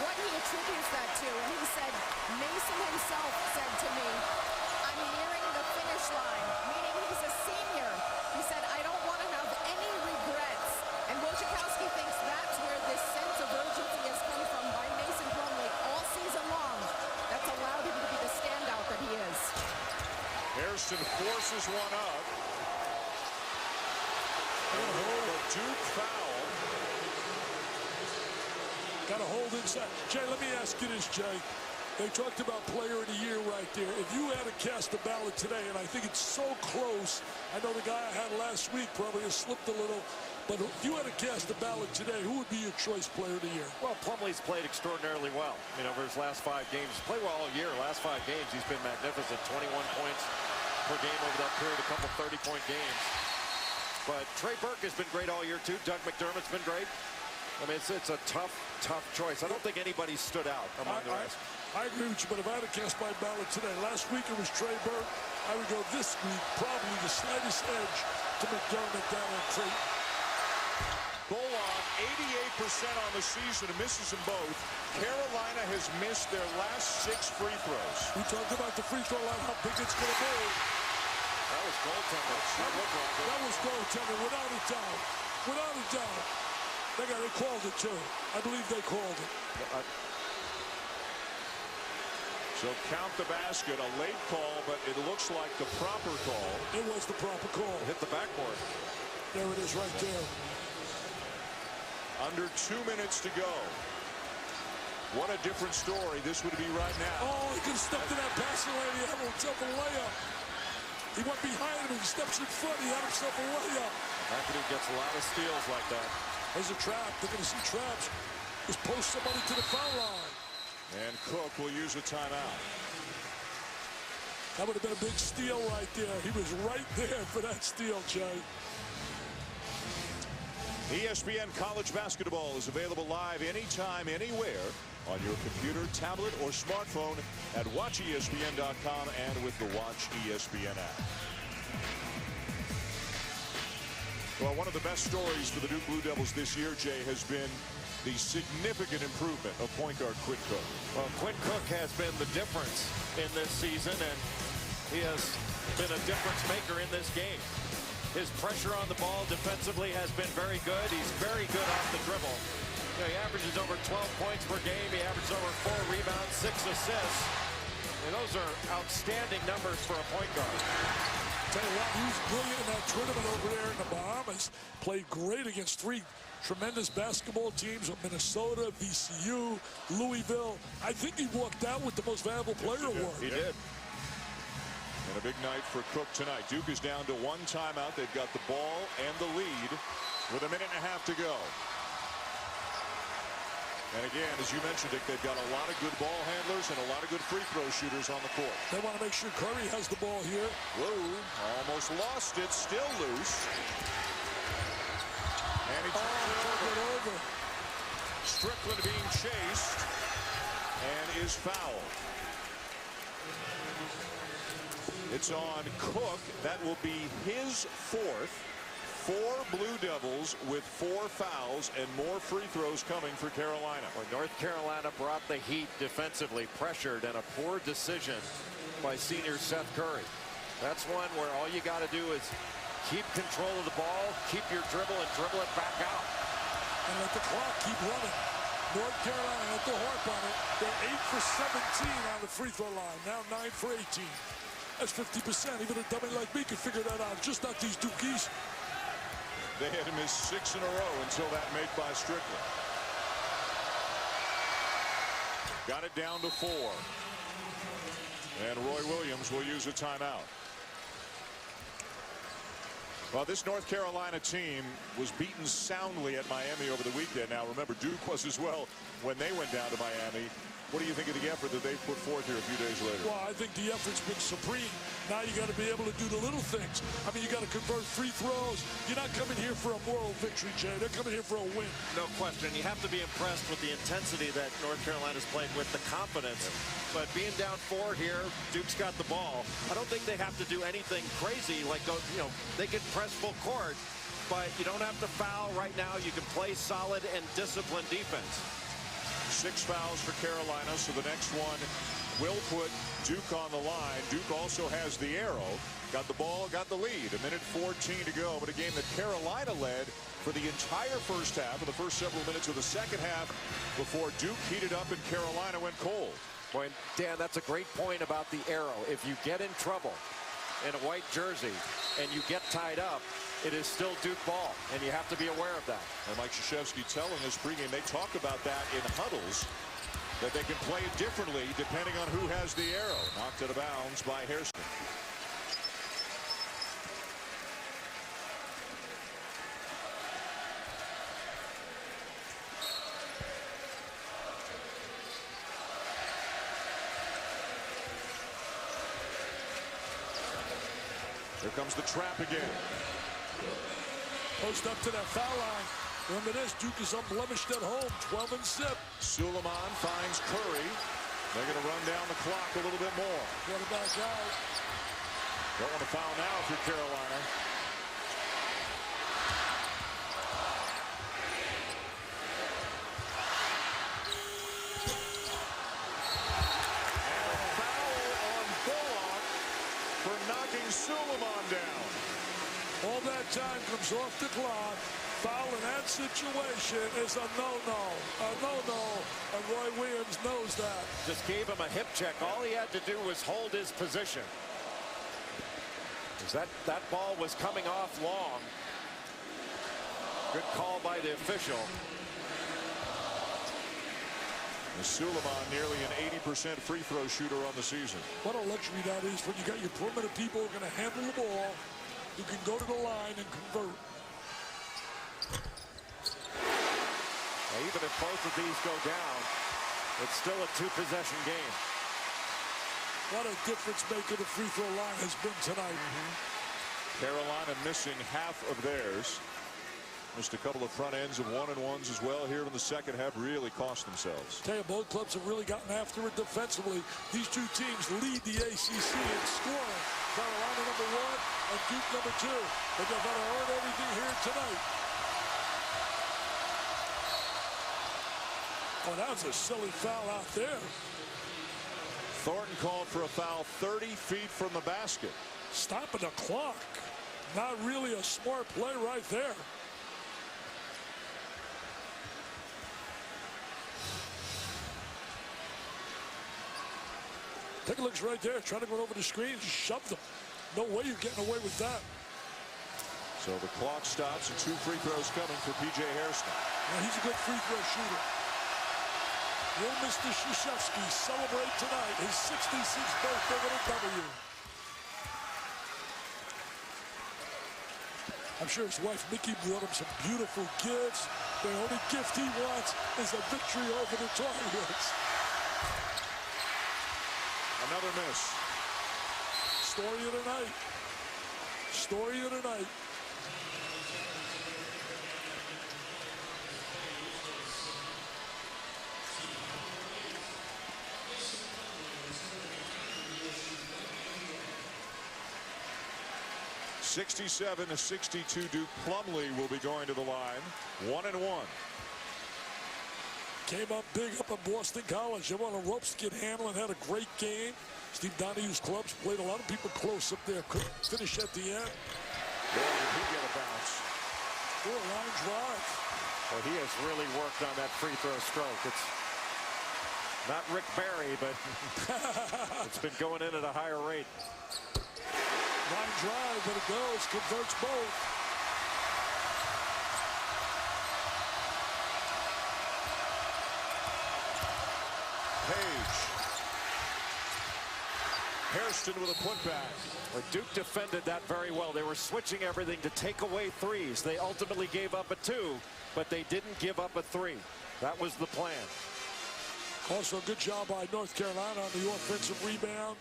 what he attributes that to, and he said, Mason himself said to me, I'm nearing the finish line, meaning he's a senior. He said, I don't want to have any regrets. And Wojciechowski thinks that's where Mason forces one up. A Duke foul. Got to hold inside. Jay, let me ask you this, Jay. They talked about player of the year right there. If you had to cast a ballot today, and I think it's so close, I know the guy I had last week probably has slipped a little, but if you had to cast a ballot today, who would be your choice player of the year? Well, Plumlee's played extraordinarily well. You know, over his last 5 games. He's played well all year. Last 5 games, he's been magnificent. 21 points per game over that period, a couple 30-point games. But Trey Burke has been great all year, too. Doug McDermott's been great. I mean, it's a tough choice. I don't think anybody stood out among the rest. I agree with you, but if I had to cast my ballot today, last week it was Trey Burke. I would go this week, probably the slightest edge to McDermott down on Creighton. Bolon, 88% on the season, and misses them both. Carolina has missed their last 6 free throws. We talked about the free throw line, how big it's going to be. That was goaltender. That was goaltender, without a doubt. Without a doubt. They called it, too. I believe they called it. So count the basket, a late call, but it looks like the proper call. It was the proper call. Hit the backboard. There it is right there. Under 2 minutes to go. What a different story this would be right now. Oh, he could have stepped in that passing lane. He had himself a layup. He went behind him. He steps in front. He had himself a layup. Anthony gets a lot of steals like that. There's a trap. They're going to see traps. Just post somebody to the foul line. And Cook will use a timeout. That would have been a big steal right there. He was right there for that steal, Jay. ESPN College Basketball is available live anytime, anywhere on your computer, tablet, or smartphone at watchespn.com and with the Watch ESPN app. Well, one of the best stories for the Duke Blue Devils this year, Jay, has been the significant improvement of point guard Quinn Cook. Well, Quinn Cook has been the difference in this season, and he has been a difference maker in this game. His pressure on the ball defensively has been very good. He's very good off the dribble. You know, he averages over 12 points per game. He averages over 4 rebounds, 6 assists. And those are outstanding numbers for a point guard. Tell you what, he was brilliant in that tournament over there in the Bahamas. Played great against 3 tremendous basketball teams of Minnesota, VCU, Louisville. I think he walked out with the most valuable player award. He did. And a big night for Cook tonight. Duke is down to 1 timeout. They've got the ball and the lead with a minute and a half to go. And again, as you mentioned, Dick, they've got a lot of good ball handlers and a lot of good free throw shooters on the court. They want to make sure Curry has the ball here. Whoa, almost lost it, still loose. And he took it over. Strickland being chased and is fouled. It's on Cook. That will be his 4th. 4 Blue Devils with 4 fouls and more free throws coming for Carolina. Well, North Carolina brought the heat defensively, pressured, and a poor decision by senior Seth Curry. That's one where all you got to do is keep control of the ball, keep your dribble, and dribble it back out. And let the clock keep running. North Carolina at the harp on it. They're 8 for 17 on the free throw line. Now 9 for 18. That's 50%. Even a dummy like me could figure that out. Just not these Dukies. They had missed 6 in a row until that make by Strickland. Got it down to 4. And Roy Williams will use a timeout. Well, this North Carolina team was beaten soundly at Miami over the weekend. Now, remember, Duke was as well when they went down to Miami. What do you think of the effort that they put forth here a few days later? Well, I think the effort's been supreme. Now you got to be able to do the little things. I mean, you got to convert free throws. You're not coming here for a moral victory, Jay. They're coming here for a win. No question. You have to be impressed with the intensity that North Carolina's played with, the confidence. But being down 4 here, Duke's got the ball. I don't think they have to do anything crazy like go, you know, they can press full court, but you don't have to foul right now. You can play solid and disciplined defense. 6 fouls for Carolina, so the next one will put Duke on the line. Duke also has the arrow. Got the ball, got the lead. A minute 14 to go, but a game that Carolina led for the entire first half and the first several minutes of the second half before Duke heated up and Carolina went cold. Boy, Dan, that's a great point about the arrow. If you get in trouble in a white jersey and you get tied up, it is still Duke ball, and you have to be aware of that. And Mike Krzyzewski telling us pregame, they talk about that in huddles, that they can play it differently depending on who has the arrow. Knocked out of bounds by Hairston. Here comes the trap again. Post up to that foul line. Remember this, Duke is unblemished at home, 12 and 7. Suleiman finds Curry. They're going to run down the clock a little bit more. Got to back out. Don't want to foul now if you're Carolina. And a foul on Bullock for knocking Suleiman down. All that time comes off the clock. Foul in that situation is a no-no. A no-no. And Roy Williams knows that. Just gave him a hip check. All he had to do was hold his position. That ball was coming off long. Good call by the official. And Suleiman nearly an 80% free throw shooter on the season. What a luxury that is when you got your perimeter people who are going to handle the ball, who can go to the line and convert. Even if both of these go down, it's still a two-possession game. What a difference maker the free throw line has been tonight. Carolina missing half of theirs. Missed a couple of front ends of one-and-ones as well here in the second half. Really cost themselves. Tell you, both clubs have really gotten after it defensively. These two teams lead the ACC in scoring. Carolina number 1 and Duke number 2. But they've got to earn everything here tonight. Oh, that was a silly foul out there. Thornton called for a foul 30 feet from the basket. Stopping the clock. Not really a smart play right there. Take a look right there, trying to go over the screen, just shoved them. No way you're getting away with that. So the clock stops and 2 free throws coming for P.J. Hairston. Now he's a good free throw shooter. Will Mr. Krzyzewski celebrate tonight his 66th birthday with a W? I'm sure his wife Mickey brought him some beautiful gifts. The only gift he wants is a victory over the Tigers. Another miss. Story of the night. Story of the night. (67-62) Duke. Plumlee will be going to the line. 1-1. Came up big up at Boston College. They won a rope skid handle and had a great game. Steve Donahue's clubs played a lot of people close up there. Couldn't finish at the end. Boy, did he get a bounce. Oh, a line drive. Well, he has really worked on that free throw stroke. It's not Rick Barry, but it's been going in at a higher rate. Line drive, but it goes. Converts both. Page. Hairston with a putback. Well, Duke defended that very well. They were switching everything to take away threes. They ultimately gave up a 2, but they didn't give up a 3. That was the plan. Also, good job by North Carolina on the offensive rebound.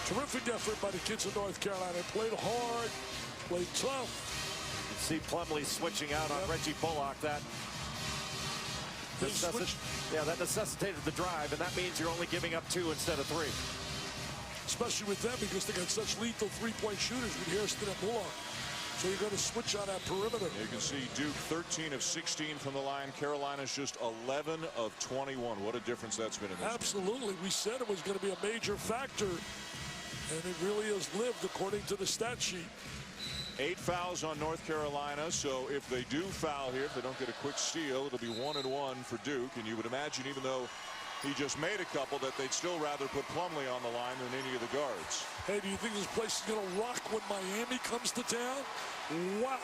Terrific effort by the kids of North Carolina. Played hard, played tough. You can see Plumlee switching out on Reggie Bullock. That necessitated the drive, and that means you're only giving up 2 instead of 3. Especially with them, because they got such lethal three-point shooters with Hairston and Bullock. So you're going to switch on that perimeter. You can see Duke 13 of 16 from the line. Carolina's just 11 of 21. What a difference that's been in this Absolutely. We said it was going to be a major factor. And it really has lived according to the stat sheet. 8 fouls on North Carolina, so if they do foul here, if they don't get a quick steal, it'll be 1-1 for Duke. And you would imagine, even though he just made a couple that they'd still rather put Plumlee on the line than any of the guards. Hey, do you think this place is going to rock when Miami comes to town? Wow.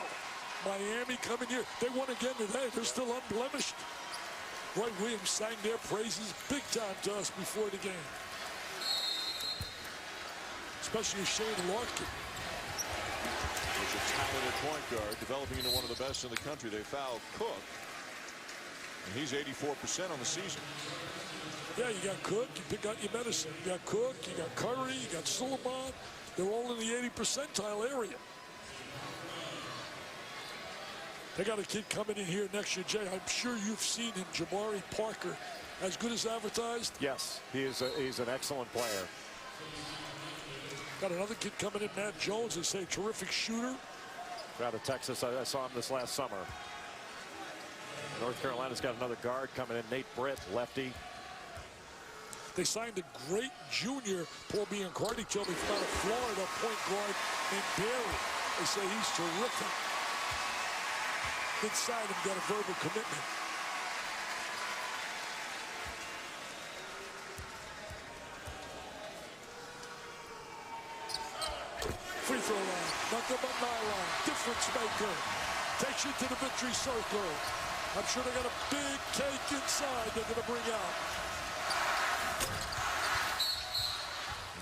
Miami coming here. They won again today. They're still unblemished. Roy Williams sang their praises big time to us before the game. Especially Shane Larkin. He's a talented point guard, developing into one of the best in the country. They fouled Cook, and he's 84% on the season. Yeah, you got Cook, you pick out your medicine. You got Cook, you got Curry, you got Suleiman. They're all in the 80 percentile area. They got a kid coming in here next year, Jay. I'm sure you've seen him, Jabari Parker. As good as advertised? Yes, he's an excellent player. Got another kid coming in, Matt Jones. They say terrific shooter. Out of Texas, I saw him this last summer. North Carolina's got another guard coming in, Nate Britt, lefty. They signed a great junior, Paul Biancardi, told me, from out of Florida, point guard named Barry. They say he's terrific. Inside him, got a verbal commitment. Free throw line, nothing but nylon, difference maker. Takes you to the victory circle. I'm sure they got a big cake inside they're going to bring out.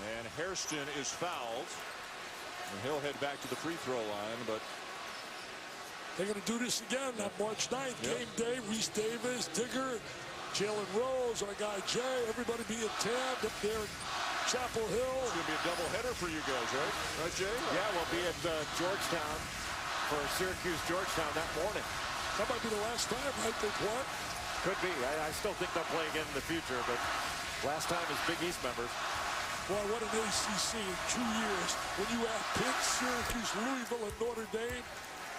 And Hairston is fouled. And he'll head back to the free throw line, but they're going to do this again on March 9th. Yep. Game day, Reese Davis, Digger, Jalen Rose, our guy Jay, everybody being tabbed up there in Chapel Hill. It's going to be a doubleheader for you guys, right? Right, Jay? Yeah, we'll be at Georgetown for Syracuse-Georgetown that morning. That might be the last time, I think, what? Could be. I still think they'll play again in the future, but last time as Big East members. Boy, what an ACC in 2 years. When you add Pitt, Syracuse, Louisville, and Notre Dame,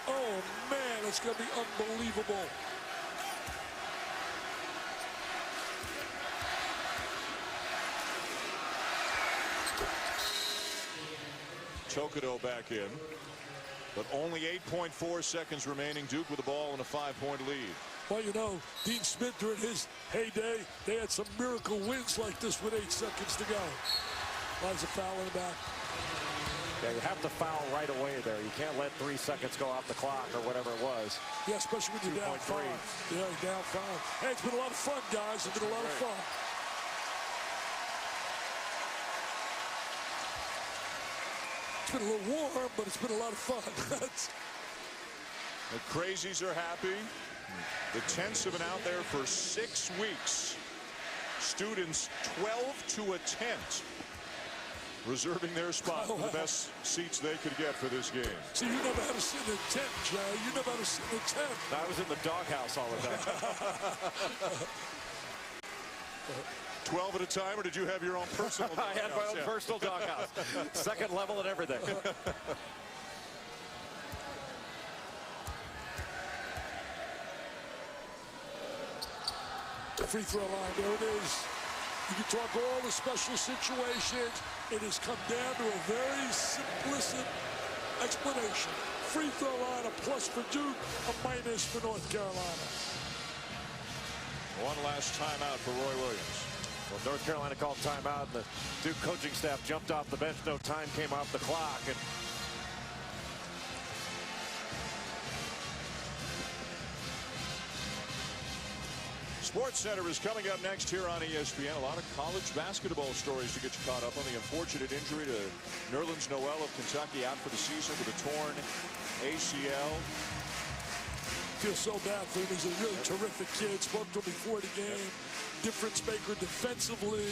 oh, man, it's going to be unbelievable. Tokido back in, but only 8.4 seconds remaining. Duke with the ball and a 5-point lead. Well, you know, Dean Smith during his heyday, they had some miracle wins like this with 8 seconds to go. Lies a foul in the back. Yeah, you have to foul right away there. You can't let 3 seconds go off the clock or whatever it was. Yeah, especially when you're down 5. Yeah, you're down 5. Hey, it's been a lot of fun, guys. It's been a lot of fun. It's been a little warm, but it's been a lot of fun. The crazies are happy. The tents have been out there for 6 weeks. Students 12 to a tent, reserving their spot for the best seats they could get for this game. See, you never had to sit in a tent, Jay. You never had to sit in a tent. I was in the doghouse all the time. 12 at a time, or did you have your own personal doghouse? I had my own personal doghouse. Second level and everything. Free throw line, there it is. You can talk all the special situations. It has come down to a very simplistic explanation. Free throw line, a plus for Duke, a minus for North Carolina. One last timeout for Roy Williams. Well, North Carolina called timeout, and the Duke coaching staff jumped off the bench. No time came off the clock. And SportsCenter is coming up next here on ESPN. A lot of college basketball stories to get you caught up on. The unfortunate injury to Nerlens Noel of Kentucky, out for the season with a torn ACL. Feel so bad for him. He's a really terrific kid. Spoke to him before the game. Difference maker defensively,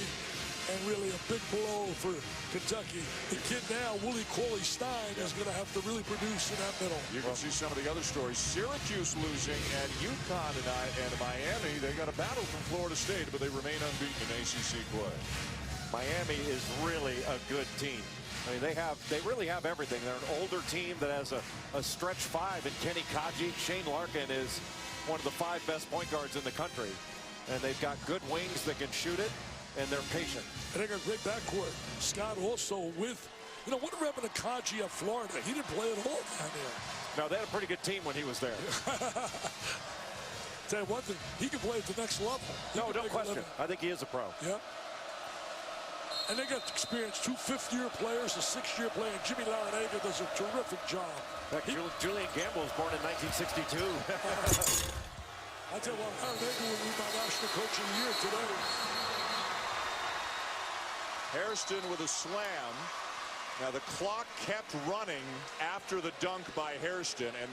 and really a big blow for Kentucky. The kid now, Willie Cauley-Stein, is going to have to really produce in that middle. You can see some of the other stories. Syracuse losing, and UConn tonight, and Miami. They got a battle from Florida State, but they remain unbeaten in ACC play. Miami is really a good team. I mean, they really have everything. They're an older team that has a stretch 5 in Kenny Kaji. Shane Larkin is one of the 5 best point guards in the country. And they've got good wings that can shoot it, and they're patient. And they got a great backcourt. Scott also with, you know, what happened to Kaji at Florida? He didn't play at all down there. No, they had a pretty good team when he was there. Tell you one thing, he can play at the next level. No question. I think he is a pro. Yeah. And they got experience, 2 fifth-year players, a 6-year player. And Jimmy Larinaga does a terrific job. Julian Gamble was born in 1962. I tell you what, Larinaga will be my National Coach of the Year today. Hairston with a slam. Now the clock kept running after the dunk by Hairston, and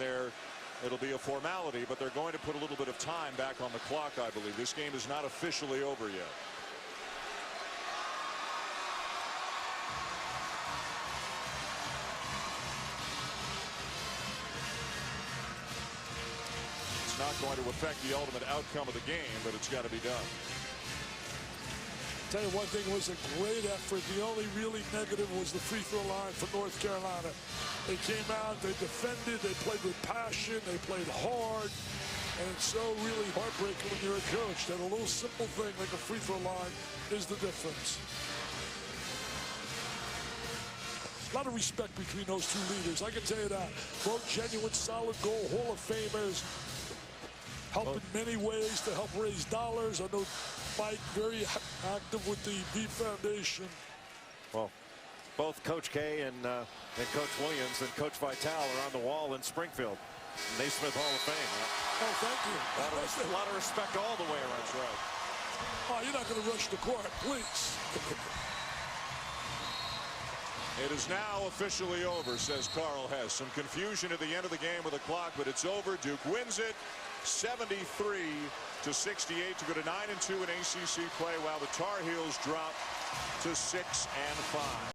it'll be a formality, but they're going to put a little bit of time back on the clock, I believe. This game is not officially over yet. It's not going to affect the ultimate outcome of the game, but it's got to be done. Tell you one thing, it was a great effort. The only really negative was the free throw line for North Carolina. They came out, they defended, they played with passion, they played hard, and it's so really heartbreaking when you're a coach that a little simple thing like a free throw line is the difference. A lot of respect between those two leaders, I can tell you that. Both genuine, solid goal Hall of Famers, help in many ways to help raise dollars. I know Mike very active with the V Foundation. Well, both Coach K and Coach Williams and Coach Vitale are on the wall in Springfield. Naismith Hall of Fame. Oh, thank you. A lot of respect all the way around. That's right. Oh, you're not going to rush the court, please. It is now officially over, says Carl Hess. Some confusion at the end of the game with the clock, but it's over. Duke wins it 73-68 to go to 9-2 in ACC play, while the Tar Heels drop to 6-5.